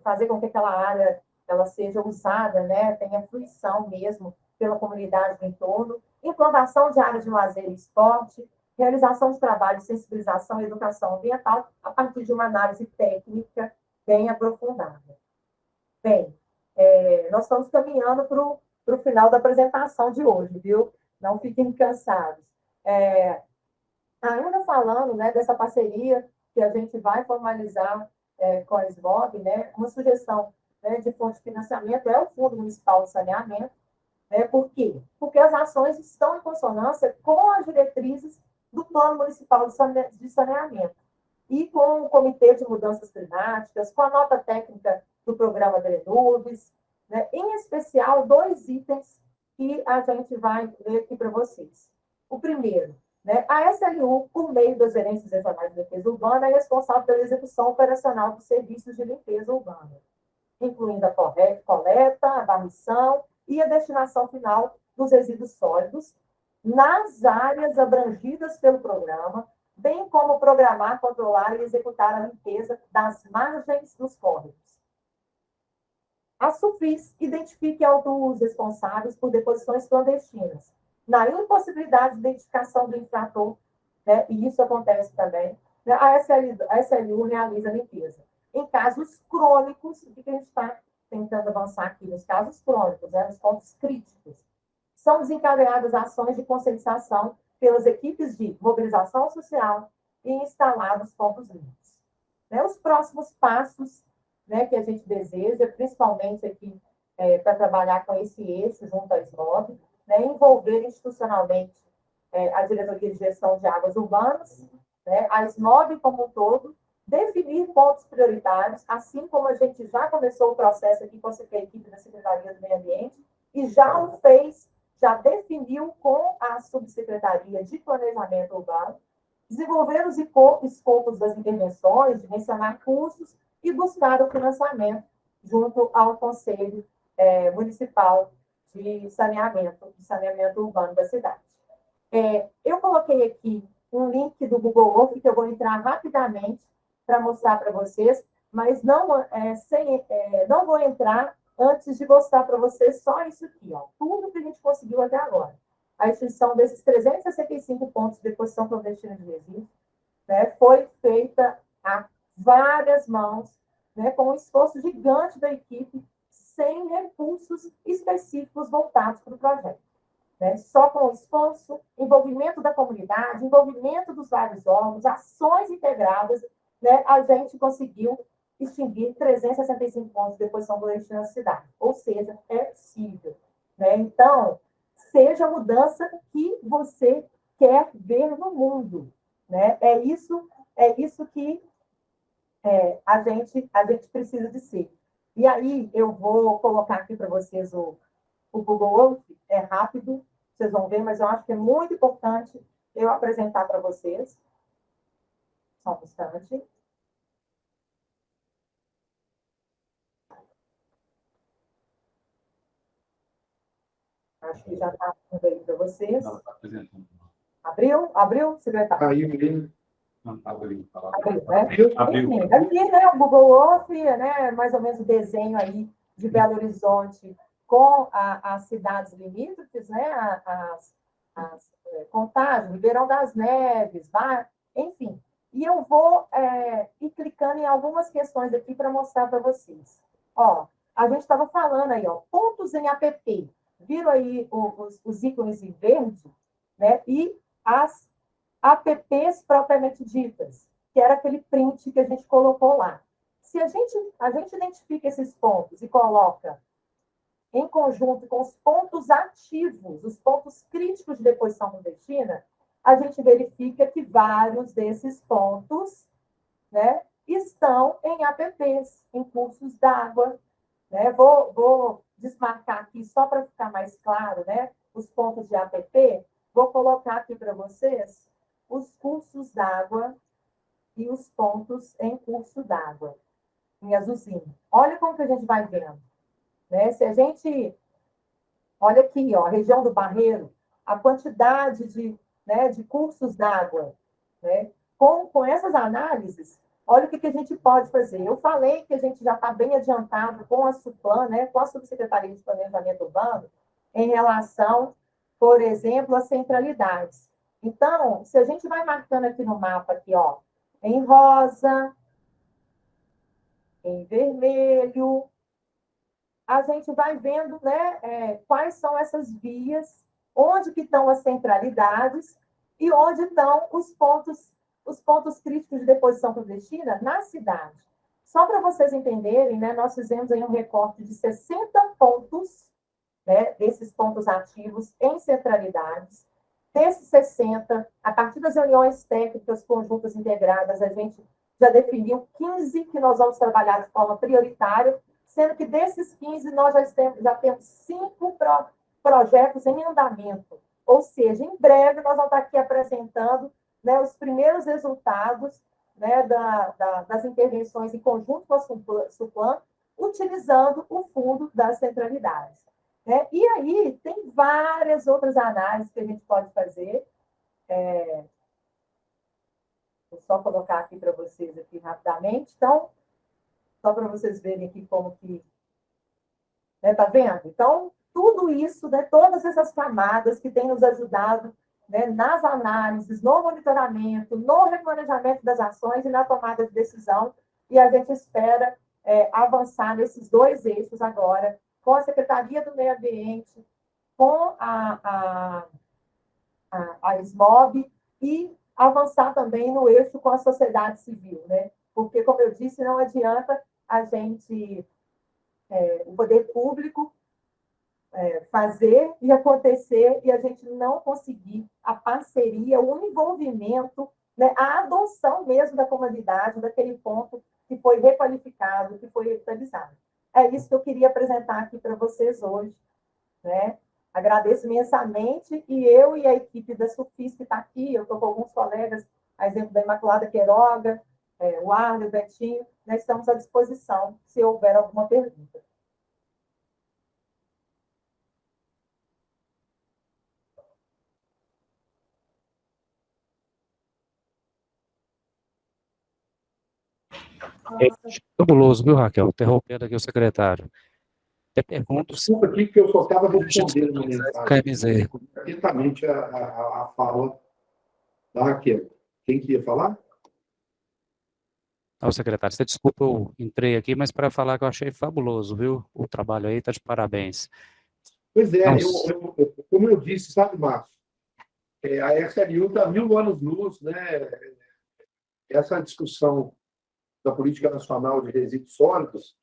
fazer com que aquela área ela seja usada, né, tenha fruição mesmo pela comunidade do entorno, implantação de áreas de lazer e esporte, realização de trabalho de sensibilização e educação ambiental a partir de uma análise técnica bem aprofundada. Bem, nós estamos caminhando para o final da apresentação de hoje, viu? Não fiquem cansados. Ainda falando, né, dessa parceria que a gente vai formalizar com a SBOB, né, uma sugestão, né, de fonte de financiamento é o Fundo Municipal de Saneamento. Por quê? Porque as ações estão em consonância com as diretrizes do Plano Municipal de Saneamento e com o Comitê de Mudanças Climáticas, com a nota técnica do programa Drenubes, né? Em especial, 2 itens que a gente vai ler aqui para vocês. O primeiro, né, a SLU, por meio das gerências regionais de limpeza urbana, é responsável pela execução operacional dos serviços de limpeza urbana, incluindo a coleta, a varrição e a destinação final dos resíduos sólidos nas áreas abrangidas pelo programa, bem como programar, controlar e executar a limpeza das margens dos córregos. A SUFIS identifique os responsáveis por deposições clandestinas, na impossibilidade de identificação do infrator, né, e isso acontece também, né, a SLU realiza a limpeza. Em casos crônicos, o que a gente está tentando avançar aqui? Nos casos crônicos, né, nos pontos críticos, são desencadeadas ações de conscientização pelas equipes de mobilização social e instalados pontos limpos. Né, os próximos passos, né, que a gente deseja, principalmente aqui para trabalhar com esse eixo junto à SMOB, né, envolver institucionalmente a Diretoria de Gestão de Águas Urbanas, né, a SMOB como um todo, definir pontos prioritários, assim como a gente já começou o processo aqui com a equipe da Secretaria do Meio Ambiente, e já definiu com a Subsecretaria de Planejamento Urbano, desenvolver os escopos das intervenções, dimensionar custos e buscar o financiamento junto ao Conselho Municipal de Saneamento Urbano da cidade. Eu coloquei aqui um link do Google Earth, que eu vou entrar rapidamente para mostrar para vocês, mas não vou entrar antes de mostrar para vocês só isso aqui, ó, tudo que a gente conseguiu até agora. A extinção desses 365 pontos de deposição clandestina de resíduos, né, foi feita a várias mãos, né, com um esforço gigante da equipe, sem recursos específicos voltados para o projeto. Né? Só com esforço, envolvimento da comunidade, envolvimento dos vários órgãos, ações integradas, né, a gente conseguiu extinguir 365 pontos de deposição clandestina na cidade. Ou seja, é possível. Né? Então, seja a mudança que você quer ver no mundo. Né? É isso que a gente precisa de ser. E aí eu vou colocar aqui para vocês o Google Earth, é rápido, vocês vão ver, mas eu acho que é muito importante eu apresentar para vocês. Só um instante. Acho que já está abrindo aí para vocês. Ela está apresentando. Abriu? Abriu, secretário? Abriu. Abriu, né? Abriu. Enfim, aqui, né, o Google Earth, né, mais ou menos o desenho aí de Belo Horizonte com as cidades limítrofes, né, as Contagem, Ribeirão das Neves, enfim. E eu vou ir clicando em algumas questões aqui para mostrar para vocês. Ó, a gente estava falando aí, ó, pontos em app. Viram aí os ícones em verde, né? E as apps propriamente ditas, que era aquele print que a gente colocou lá. Se a gente identifica esses pontos e coloca em conjunto com os pontos ativos, os pontos críticos de deposição clandestina, a gente verifica que vários desses pontos, né, estão em apps, em cursos d'água. Né? Vou desmarcar aqui só para ficar mais claro, né, os pontos de app. Vou colocar aqui para vocês os cursos d'água e os pontos em curso d'água, em azulzinho. Olha como que a gente vai vendo. Né? Se a gente... Olha aqui, ó, a região do Barreiro, a quantidade de cursos d'água. Né? Com essas análises, olha o que a gente pode fazer. Eu falei que a gente já está bem adiantado com a SUPLAN, né, com a Subsecretaria de Planejamento Urbano, em relação, por exemplo, às centralidades. Então, se a gente vai marcando aqui no mapa, aqui, ó, em rosa, em vermelho, a gente vai vendo, né, quais são essas vias, onde que estão as centralidades e onde estão os pontos críticos de deposição clandestina na cidade. Só para vocês entenderem, né, nós fizemos aí um recorte de 60 pontos, né, desses pontos ativos em centralidades. Desses 60, a partir das reuniões técnicas conjuntas integradas, a gente já definiu 15 que nós vamos trabalhar de forma prioritária, sendo que desses 15 nós já temos 5 projetos em andamento. Ou seja, em breve nós vamos estar aqui apresentando, né, os primeiros resultados, né, das intervenções em conjunto com a SUPLAN, utilizando o fundo das centralidades. Né? E aí tem várias outras análises que a gente pode fazer. Vou só colocar aqui para vocês aqui rapidamente. Então, só para vocês verem aqui como que... Né, tá vendo? Então, tudo isso, né, todas essas camadas que têm nos ajudado, né, nas análises, no monitoramento, no replanejamento das ações e na tomada de decisão, e a gente espera avançar nesses dois eixos agora, com a Secretaria do Meio Ambiente, com a SMOB, e avançar também no eixo com a sociedade civil, né? Porque, como eu disse, não adianta a gente, o poder público, fazer e acontecer e a gente não conseguir a parceria, o envolvimento, né, a adoção mesmo da comunidade, daquele ponto que foi requalificado, que foi revitalizado. É isso que eu queria apresentar aqui para vocês hoje. Né? Agradeço imensamente, e eu e a equipe da SUFIS que está aqui, eu estou com alguns colegas, a exemplo da Imaculada Queiroga, o Arno, o Betinho, né, estamos à disposição, se houver alguma pergunta. É fabuloso, viu, Raquel? Interrompendo aqui o secretário. Tem perguntas. Desculpa aqui que eu só estava respondendo uma mensagem. Atentamente a fala da Raquel. Quem queria falar? Não, secretário, você desculpa, eu entrei aqui, mas para falar que eu achei fabuloso, viu? O trabalho aí está de parabéns. Pois é, como eu disse, sabe, Márcio? A SLU está 1000 anos-luz, né? Essa discussão da Política Nacional de Resíduos Sólidos,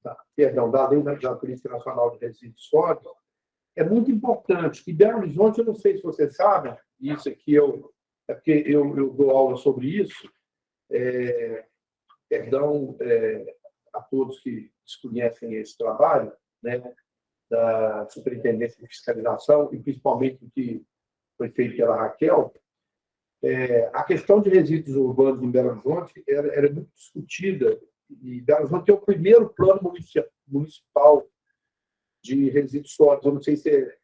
da Lei da Política Nacional de Resíduos Sólidos, é muito importante. E Belo Horizonte, eu não sei se você sabe, isso aqui é porque eu dou aula sobre isso, a todos que desconhecem esse trabalho, né, da Superintendência de Fiscalização, e principalmente o que foi feito pela Raquel. A questão de resíduos urbanos em Belo Horizonte era muito discutida, e Belo Horizonte tem o primeiro plano municipal de resíduos sólidos. Eu não sei se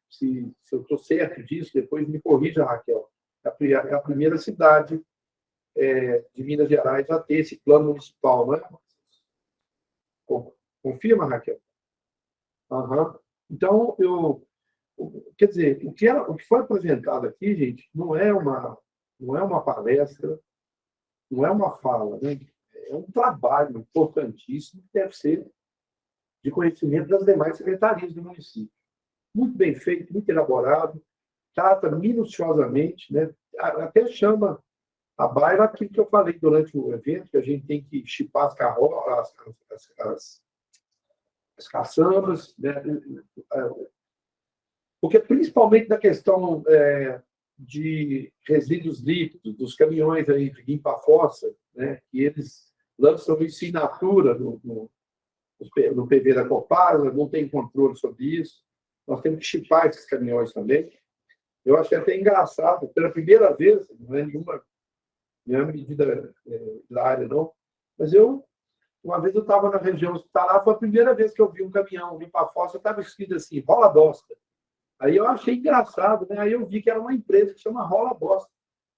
eu estou certo disso, depois me corrija, Raquel. É a primeira cidade de Minas Gerais a ter esse plano municipal, não é? Confirma, Raquel? Uhum. Então, quer dizer, o que foi apresentado aqui, gente, não é uma palestra, não é uma fala, né? É um trabalho importantíssimo que deve ser de conhecimento das demais secretarias do município. Muito bem feito, muito elaborado, trata minuciosamente, né? Até chama a baila aquilo que eu falei durante o evento, que a gente tem que chipar as caçambas, né? Porque principalmente na questão de resíduos líquidos, dos caminhões aí de limpa-fossa, né? Que eles lançam assinatura no PV da Copasa, não tem controle sobre isso. Nós temos que chipar esses caminhões também. Eu acho até engraçado, pela primeira vez, não é nenhuma medida hilária, não, mas uma vez eu estava na região hospitalar, foi a primeira vez que eu vi um caminhão limpa-fossa, estava escrito assim, Rola Bosta. Aí eu achei engraçado, né? Aí eu vi que era uma empresa que chama Rola Bosta.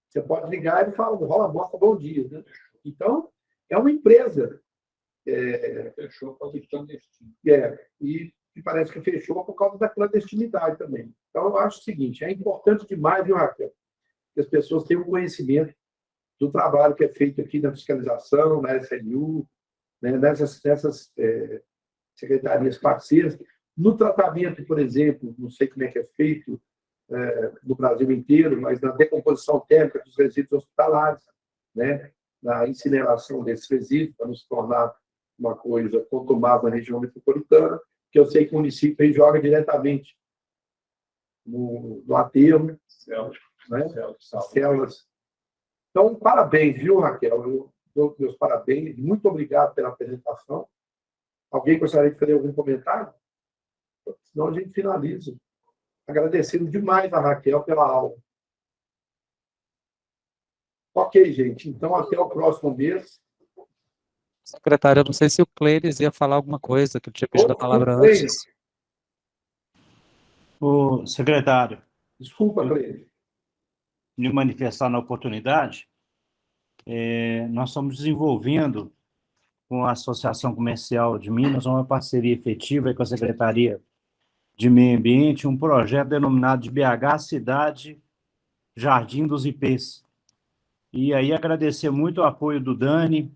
Você pode ligar e fala, Rola Bosta, bom dia. Né? Então, é uma empresa. Fechou por causa de clandestino. E parece que fechou por causa da clandestinidade também. Então, eu acho o seguinte, é importante demais, viu, Raquel, que as pessoas tenham conhecimento do trabalho que é feito aqui na fiscalização, na SLU, né, nessas secretarias parceiras, no tratamento, por exemplo, não sei como é que é feito no Brasil inteiro, mas na decomposição térmica dos resíduos hospitalares, né, na incineração desses resíduos, para não se tornar uma coisa contumável na região metropolitana, que eu sei que o município aí joga diretamente no aterro, né, células. Então, parabéns, viu, Raquel? Eu dou meus parabéns. Muito obrigado pela apresentação. Alguém gostaria de fazer algum comentário? Senão a gente finaliza. Agradecendo demais a Raquel pela aula. Ok, gente. Então, até o próximo mês. Secretário, eu não sei se o Cleides ia falar alguma coisa, que ele tinha pedido a palavra antes. O secretário. Desculpa, Cleides. Me manifestar na oportunidade, nós estamos desenvolvendo com a Associação Comercial de Minas uma parceria efetiva com a Secretaria de Meio Ambiente, um projeto denominado de BH Cidade Jardim dos IPs. E aí agradecer muito o apoio do Dani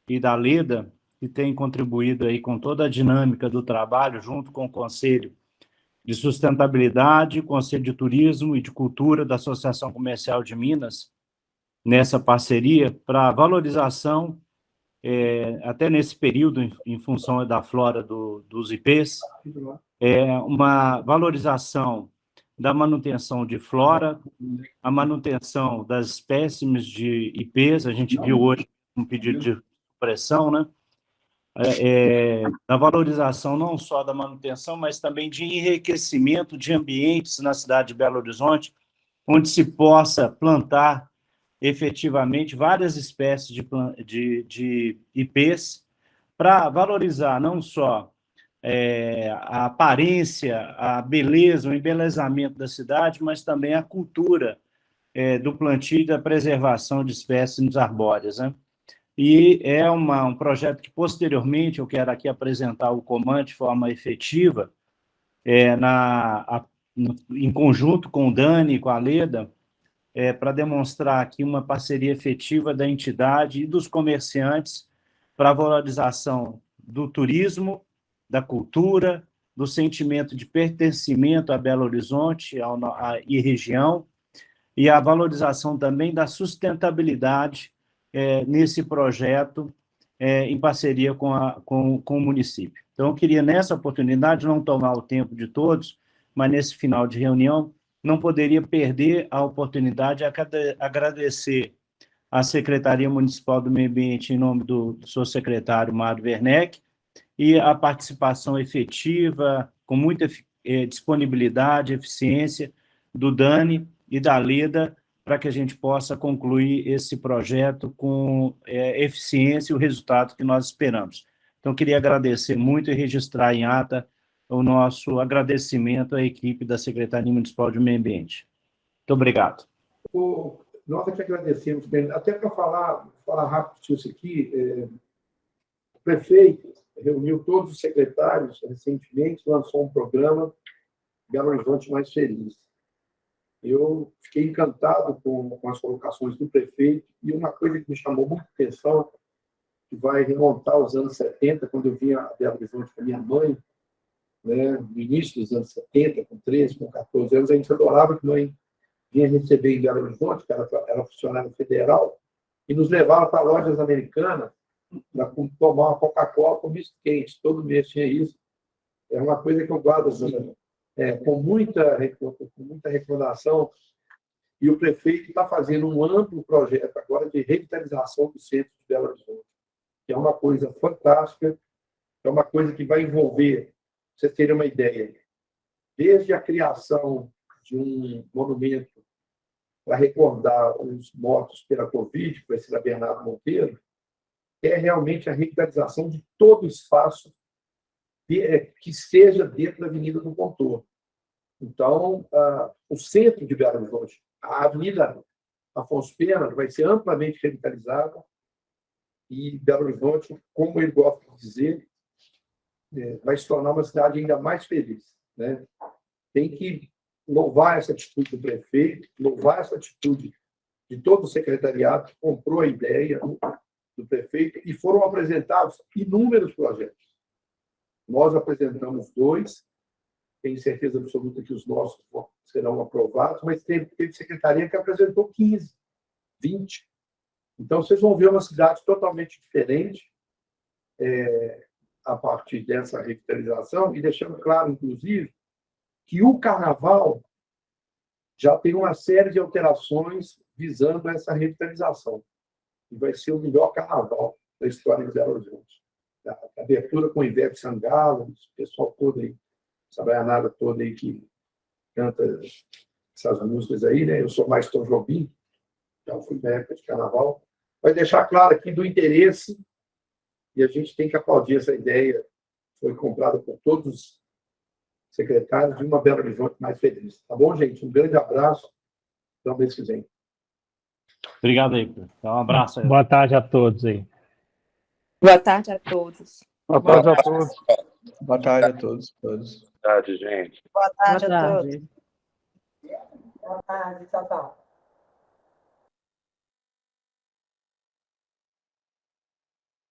e da Leda, que tem contribuído aí com toda a dinâmica do trabalho, junto com o Conselho de Sustentabilidade, Conselho de Turismo e de Cultura da Associação Comercial de Minas, nessa parceria para valorização, até nesse período, em função da flora dos IPs, uma valorização da manutenção de flora, a manutenção das espécimes de IPs, a gente viu hoje um pedido de supressão, né? Da valorização não só da manutenção, mas também de enriquecimento de ambientes na cidade de Belo Horizonte, onde se possa plantar efetivamente várias espécies de IPs para valorizar não só a aparência, a beleza, o embelezamento da cidade, mas também a cultura do plantio e da preservação de espécies arbóreas, né? E é um projeto que, posteriormente, eu quero aqui apresentar o Coman de forma efetiva, em conjunto com o Dani e com a Leda, para demonstrar aqui uma parceria efetiva da entidade e dos comerciantes para a valorização do turismo, da cultura, do sentimento de pertencimento a Belo Horizonte e região, e a valorização também da sustentabilidade nesse projeto, em parceria com o município. Então, eu queria, nessa oportunidade, não tomar o tempo de todos, mas nesse final de reunião, não poderia perder a oportunidade de agradecer à Secretaria Municipal do Meio Ambiente, em nome do seu secretário, Mário Werneck, e a participação efetiva, com muita disponibilidade, eficiência do Dani e da Leda, para que a gente possa concluir esse projeto com eficiência e o resultado que nós esperamos. Então, queria agradecer muito e registrar em ata o nosso agradecimento à equipe da Secretaria Municipal de Meio Ambiente. Muito obrigado. Nós aqui agradecemos, até para falar rápido isso aqui, o prefeito reuniu todos os secretários recentemente, lançou um programa Belo Horizonte Mais Feliz. Eu fiquei encantado com as colocações do prefeito, e uma coisa que me chamou muita atenção, que vai remontar aos anos 70, quando eu vinha a Belo Horizonte com a minha mãe, né, no início dos anos 70, com 13, com 14 anos, a gente adorava que mãe vinha receber em Belo Horizonte, que era funcionária federal, e nos levava para lojas americanas para tomar uma Coca-Cola com misto quente. Todo mês tinha isso. É uma coisa que eu guardo assim, com muita recordação. E o prefeito está fazendo um amplo projeto agora de revitalização do centro de Belo Horizonte, que é uma coisa fantástica, é uma coisa que vai envolver, para vocês terem uma ideia, desde a criação de um monumento para recordar os mortos pela Covid, que vai ser a Bernardo Monteiro, é realmente a revitalização de todo o espaço que esteja dentro da Avenida do Contorno. Então, o centro de Belo Horizonte, a Avenida Afonso Pena, vai ser amplamente revitalizada, e Belo Horizonte, como ele gosta de dizer, vai se tornar uma cidade ainda mais feliz, né? Tem que louvar essa atitude do prefeito, louvar essa atitude de todo o secretariado que comprou a ideia do prefeito, e foram apresentados inúmeros projetos. Nós apresentamos 2, tenho certeza absoluta que os nossos serão aprovados, mas teve secretaria que apresentou 15, 20. Então, vocês vão ver uma cidade totalmente diferente a partir dessa revitalização, e deixando claro, inclusive, que o Carnaval já tem uma série de alterações visando essa revitalização. E vai ser o melhor Carnaval da história de Belo Horizonte. A abertura com o Ivete Sangalo, o pessoal todo aí, essa baianada toda aí que canta essas músicas aí, né? Eu sou mais Tom Jobim, já fui na época de Carnaval. Vai deixar claro aqui do interesse, e a gente tem que aplaudir essa ideia. Foi comprada por todos os secretários de uma Belo Horizonte mais feliz. Tá bom, gente? Um grande abraço. Até o mês que vem. Obrigado aí, Pedro. Um abraço aí. Boa tarde a todos aí. Boa tarde a todos. Boa tarde a todos. Boa tarde a todos. Boa tarde, gente. Boa tarde a todos. Boa tarde, tchau, tchau.